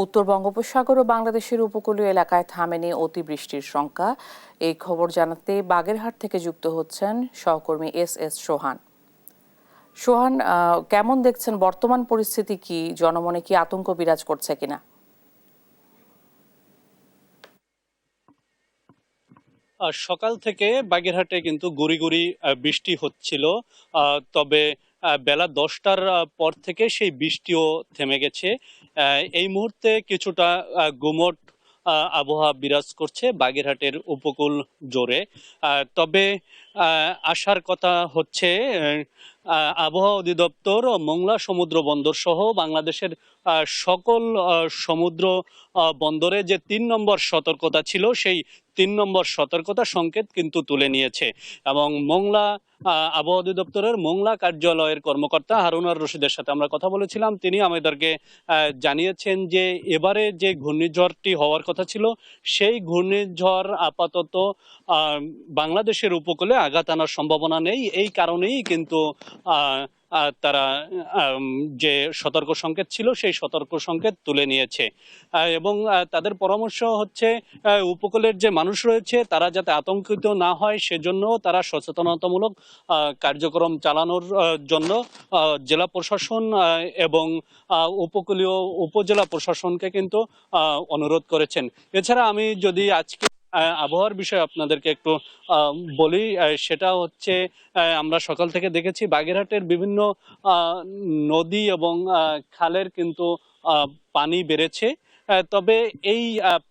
উত্তর বঙ্গোপসাগর ও বাংলাদেশের উপকূলীয় এলাকায় থামেনি অতিবৃষ্টির শঙ্কা। এই খবর জানাতে বাগেরহাট থেকে যুক্ত হচ্ছেন সহকর্মী এস সোহান। সোহান, কেমন দেখছেন বর্তমান পরিস্থিতি? কি জনমনে কি আতঙ্ক বিরাজ করছে কিনা? সকাল থেকে বাগেরহাটে কিন্তু গুড়ি গুড়ি বৃষ্টি হচ্ছিল। তবে বেলা 10টার পর থেকে সেই বৃষ্টিও থেমে গেছে। এই মুহূর্তে কিছুটা গুমট আবহাওয়া বিরাজ করছে বাগেরহাটের উপকূল জোরে। তবে আসার কথা হচ্ছে আবহাওয়া অধিদপ্তর মোংলা সমুদ্র বন্দর সহ বাংলাদেশের সকল সমুদ্র বন্দরে যে 3 নম্বর সতর্কতা ছিল, সেই 3 নম্বর সতর্কতা সংকেত কিন্তু তুলে নিয়েছে। এবং মোংলা আবহাওয়া অধিদপ্তরের মোংলা কার্যালয়ের কর্মকর্তা হারুনার রশিদের সাথে আমরা কথা বলেছিলাম। তিনি আমাদেরকে জানিয়েছেন যে এবারে যে ঘূর্ণিঝড়টি হওয়ার কথা ছিল, সেই ঘূর্ণিঝড় আপাতত বাংলাদেশের উপকূলে আঘাত আনার সম্ভাবনা নেই। এই কারণেই কিন্তু তারা যে সতর্ক সংকেত ছিল সেই সতর্ক সংকেত তুলে নিয়েছে। এবং তাদের পরামর্শ হচ্ছে উপকূলের যে মানুষ রয়েছে তারা যাতে আতঙ্কিত না হয় সেজন্য তারা সচেতনতামূলক কার্যক্রম চালানোর জন্য জেলা প্রশাসন এবং উপকূলীয় উপজেলা প্রশাসনকে কিন্তু অনুরোধ করেছেন। এছাড়া আমি যদি আজকে আবহাওয়ার বিষয়ে আপনাদেরকে একটু বলি, সেটা হচ্ছে আমরা সকাল থেকে দেখেছি বাগেরহাটের বিভিন্ন নদী এবং খালের কিন্তু পানি বেড়েছে। তবে এই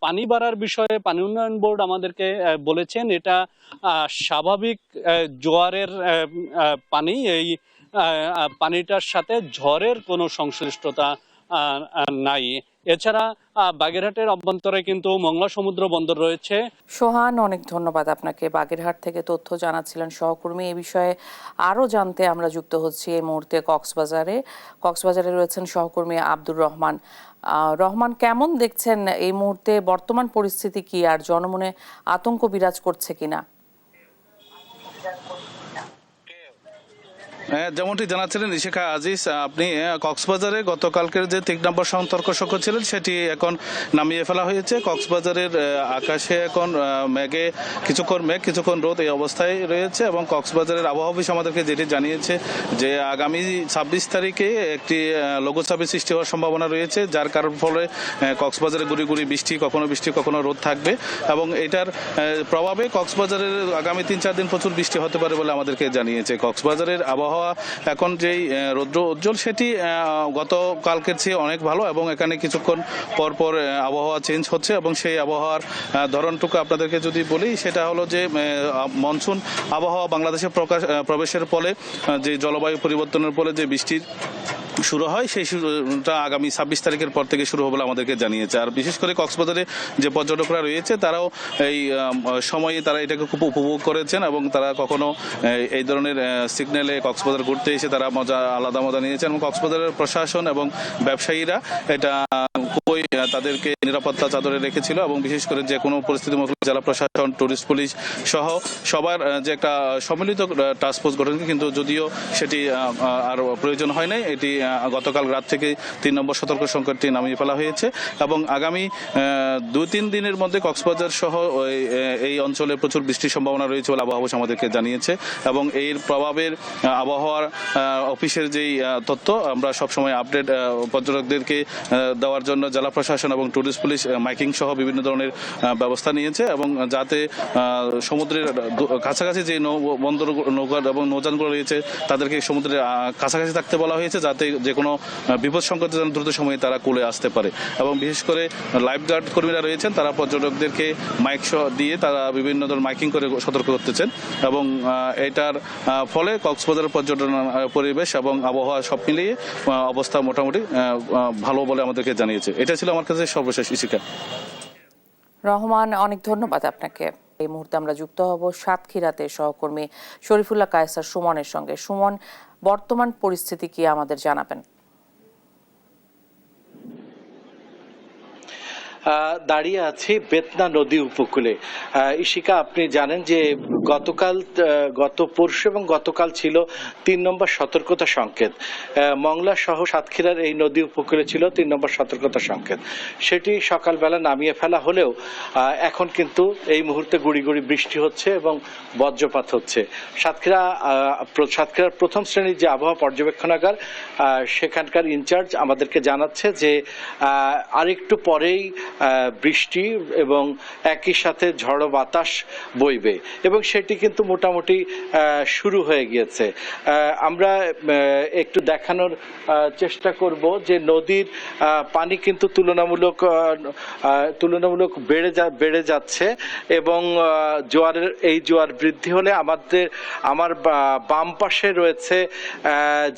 পানি বাড়ার বিষয়ে পানি উন্নয়ন বোর্ড আমাদেরকে বলেছেন এটা স্বাভাবিক জোয়ারের পানি। এই পানিটার সাথে ঝড়ের কোনো সংশ্লিষ্টতা নাই। এছাড়া বাগেরহাটের অভ্যন্তরে কিন্তু মংলা সমুদ্র বন্দর রয়েছে। সোহান, অনেক ধন্যবাদ আপনাকে। বাগেরহাট থেকে তথ্য জানাচ্ছিলেন সহকর্মী। এই বিষয়ে আরো জানতে আমরা যুক্ত হচ্ছি এই মুহূর্তে কক্সবাজারে রয়েছেন সহকর্মী আব্দুর রহমান। রহমান, কেমন দেখছেন এই মুহূর্তে বর্তমান পরিস্থিতি? কি আর জনমনে আতঙ্ক বিরাজ করছে কিনা? যেমনটি জানাচ্ছিলেন ইশিকা আজিজ, আপনি কক্সবাজারে গতকালকের যে 3 নম্বর সতর্ক সংকেত ছিলেন সেটি এখন নামিয়ে ফেলা হয়েছে। কক্সবাজারের আকাশে এখন কিছুক্ষণ মেঘ কিছুক্ষণ রোদ এই অবস্থায় রয়েছে। এবং কক্সবাজারের আবহাওয়া অফিস আমাদেরকে যেটি জানিয়েছে যে আগামী 26 তারিখে একটি লঘুচাপের সৃষ্টি হওয়ার সম্ভাবনা রয়েছে, যার কারণ ফলে কক্সবাজারে গুড়ি গুড়ি বৃষ্টি কখনো রোদ থাকবে। এবং এটার প্রভাবে কক্সবাজারের আগামী 3-4 দিন প্রচুর বৃষ্টি হতে পারে বলে আমাদেরকে জানিয়েছে। কক্সবাজারের আবহাওয়া এখন যেই রৌদ্র উজ্জ্বল সেটি গতকালকের চেয়ে অনেক ভালো। এবং এখানে কিছুক্ষণ পর পর আবহাওয়া চেঞ্জ হচ্ছে। এবং সেই আবহাওয়ার ধরনটুকু আপনাদেরকে যদি বলি, সেটা হলো যে মনসুন আবহাওয়া বাংলাদেশে প্রবেশের ফলে যে জলবায়ু পরিবর্তনের ফলে যে বৃষ্টির শুরু হয়, সেই শুরুটা আগামী 26 তারিখের পর থেকে শুরু হবে বলে আমাদেরকে জানিয়েছে। আর বিশেষ করে কক্সবাজারে যে পর্যটকরা রয়েছে তারাও এই সময়ে তারা এটাকে খুব উপভোগ করেছেন। এবং তারা কখনো এই ধরনের সিগন্যালে কক্সবাজার ঘুরতে এসে তারা আলাদা মজা নিয়েছেন। এবং কক্সবাজারের প্রশাসন এবং ব্যবসায়ীরা এটা খুবই তাদেরকে নিরাপত্তা চাদরে রেখেছিল। এবং বিশেষ করে যে কোনো পরিস্থিতির মতো জেলা প্রশাসন, টুরিস্ট পুলিশ সহ সবার যে একটা সম্মিলিত টাস্ক ফোর্স গঠন, কিন্তু যদিও সেটি আর প্রয়োজন হয় নাই, এটি গতকাল রাত থেকে 3 নম্বর সতর্ক সংকেতটি নামিয়ে ফেলা হয়েছে। এবং আগামী 2-3 দিনের মধ্যে কক্সবাজার সহ এই অঞ্চলে প্রচুর বৃষ্টির সম্ভাবনা রয়েছে বলে আবহাওয়া অফিস আমাদেরকে জানিয়েছে। এবং এর প্রভাবের আবহাওয়ার অফিসের যেই তথ্য আমরা সবসময় আপডেট পর্যটকদেরকে দেওয়ার জন্য জেলা প্রশাসন এবং টুরিস্ট পুলিশ মাইকিং সহ বিভিন্ন ধরনের ব্যবস্থা নিয়েছে। এবং যাতে সমুদ্রের কাছাকাছি যে বন্দর নৌকা এবং নৌযানগুলো রয়েছে তাদেরকে সমুদ্রের কাছাকাছি থাকতে বলা হয়েছে, যাতে যে কোনো বিপদ সংকেত যেন দ্রুত সময়ে তারা কুলে আসতে পারে। এবং বিশেষ করে লাইফ গার্ড কর্মীরা রয়েছেন, তারা পর্যটকদেরকে মাইক দিয়ে তারা বিভিন্ন ধরনের মাইকিং করে সতর্ক করতেছেন। এবং এটার ফলে কক্সবাজারের পর্যটন পরিবেশ এবং আবহাওয়া সব মিলিয়ে অবস্থা মোটামুটি ভালো বলে আমাদেরকে জানিয়েছে। এটা ছিল আমার কাছে সর্বশেষ ইশিকা। রহমান, অনেক ধন্যবাদ আপনাকে। এই মুহূর্তে আমরা যুক্ত হব সাতক্ষীরাতে সহকর্মী শরীফুল্লাহ কায়সার সুমনের সঙ্গে। সুমন, বর্তমান পরিস্থিতি কি আমাদের জানাবেন? দাঁড়িয়ে আছি বেতনা নদী উপকূলে। ইশিকা, আপনি জানেন যে গত পরশু এবং গতকাল ছিল 3 নম্বর সতর্কতা সংকেত। মংলা সহ সাতক্ষীরার এই নদী উপকূলে ছিল 3 নম্বর সতর্কতা সংকেত। সেটি সকালবেলা নামিয়ে ফেলা হলেও এখন কিন্তু এই মুহূর্তে গুড়ি গুড়ি বৃষ্টি হচ্ছে এবং বজ্রপাত হচ্ছে। সাতক্ষীরার প্রথম শ্রেণীর যে আবহাওয়া পর্যবেক্ষণাগার সেখানকার ইনচার্জ আমাদেরকে জানাচ্ছে যে আরেকটু পরেই বৃষ্টি এবং একই সাথে ঝড়ো বাতাস বইবে এবং সেটি কিন্তু মোটামুটি শুরু হয়ে গিয়েছে। আমরা একটু দেখানোর চেষ্টা করব যে নদীর পানি কিন্তু তুলনামূলক বেড়ে যাচ্ছে এবং জোয়ার বৃদ্ধি হলে আমার বাম পাশে রয়েছে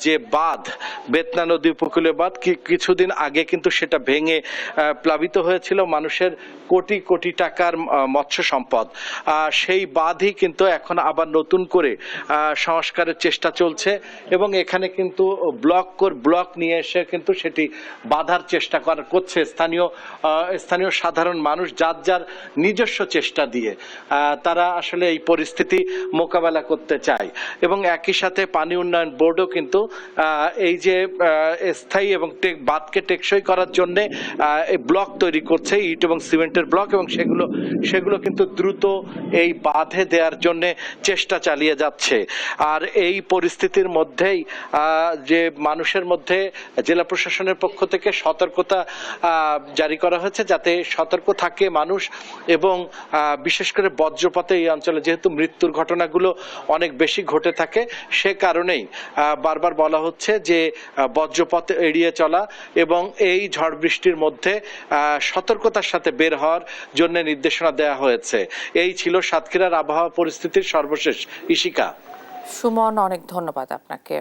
যে বাঁধ, বেতনা নদী উপকূলীয় বাঁধ, কিছুদিন আগে কিন্তু সেটা ভেঙে প্লাবিত হয়েছিল মানুষের কোটি কোটি টাকার মৎস্য সম্পদ। সেই বাঁধই কিন্তু এখন আবার নতুন করে সংস্কারের চেষ্টা চলছে এবং এখানে কিন্তু ব্লক নিয়ে এসে কিন্তু সেটি বাঁধার চেষ্টা করছে স্থানীয় সাধারণ মানুষ যার নিজস্ব চেষ্টা দিয়ে তারা আসলে এই পরিস্থিতি মোকাবেলা করতে চায় এবং একই সাথে পানি উন্নয়ন বোর্ডও কিন্তু এই যে স্থায়ী এবং বাঁধকে টেকসই করার জন্য ব্লক তৈরি করছে, ইট এবং সিমেন্টের ব্লক, এবং সেগুলো কিন্তু দ্রুত এই বাঁধে দেওয়ার জন্য চেষ্টা চালিয়ে যাচ্ছে। আর এই পরিস্থিতির মধ্যেই যে মানুষের মধ্যে জেলা প্রশাসনের পক্ষ থেকে সতর্কতা জারি করা হয়েছে যাতে সতর্ক থাকে মানুষ এবং বিশেষ করে বজ্রপাতে এই অঞ্চলে যেহেতু মৃত্যুর ঘটনাগুলো অনেক বেশি ঘটে থাকে সে কারণেই বারবার বলা হচ্ছে যে বজ্রপাত এড়িয়ে চলা এবং এই ঝড় বৃষ্টির মধ্যে সতর্কতার সাথে বের হওয়ার জন্য নির্দেশনা দেওয়া হয়েছে। এই ছিল সাতক্ষীরার আবহাওয়া পরিস্থিতির সর্বশেষ। ইশিকা। সুমন, অনেক ধন্যবাদ আপনাকে।